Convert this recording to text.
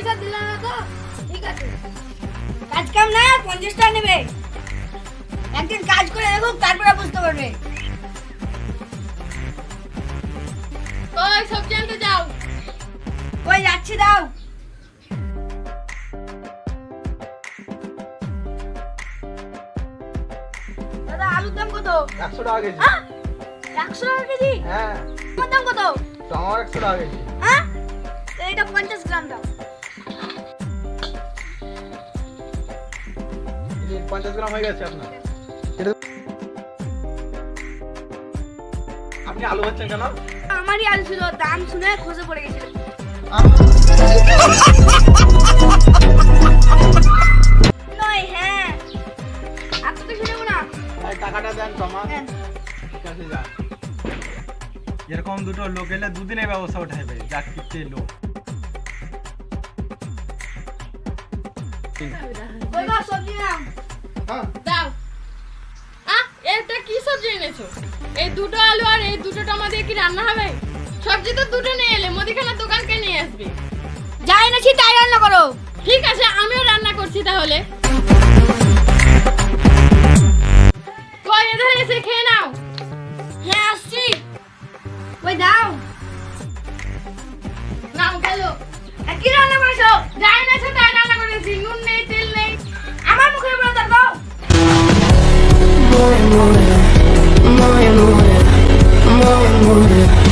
পয়সা দিলে না তো ঠিক আছে কাজ কাম না 50 টাকা নেবে একদিন কাজ করে দেখো তারপরে বুঝতে পারবে কই সবজি আনতে যাও কই যাচ্ছি দাও দাদা আলুর দাম কত 100 টাকা কেজি। 100 টাকা কেজি হ্যাঁ, তোমার দাম কত তো আমার 100 টাকা কেজি। হ্যাঁ তো এটা 50 গ্রাম দাও এই 50 গ্রাম হয়ে গেছে আপনার। আপনি আলু হচ্ছেন কেন? আমারই আলু ছিল দাম শুনে খোঁজে পড়ে গেছিল নয় হ্যাঁ আপনি কিছু নেব না এই টাকাটা দেন তো আমার। হ্যাঁ। ঠিক আছে যান। এরকম দুটো লোক এলে দুদিনে ব্যবস্থা উঠাইবে যা কিতে লোক। ওই গো সবজি নাও হ্যাঁ, দাও এটা কি সবজি এনেছো এই দুটো আলু আর এই দুটো টমেটো দিয়ে কি রান্না হবে সবজি তো দুটো নিয়ে এলে মুদিখানার দোকানকে নিয়ে আসবে যাই না তাই রান্না করো ঠিক আছে আমিও রান্না করছি তাহলে কই এধারে এসে খেয়ে নাও হ্যাঁ আসছি ওই দাও নাও গেল কি রান্না করেছো যাই না সেটা রান্না করেছি নুন নেই তেল নেই আমার মুখের উপরে তর্ক More and more, more and more, more and more.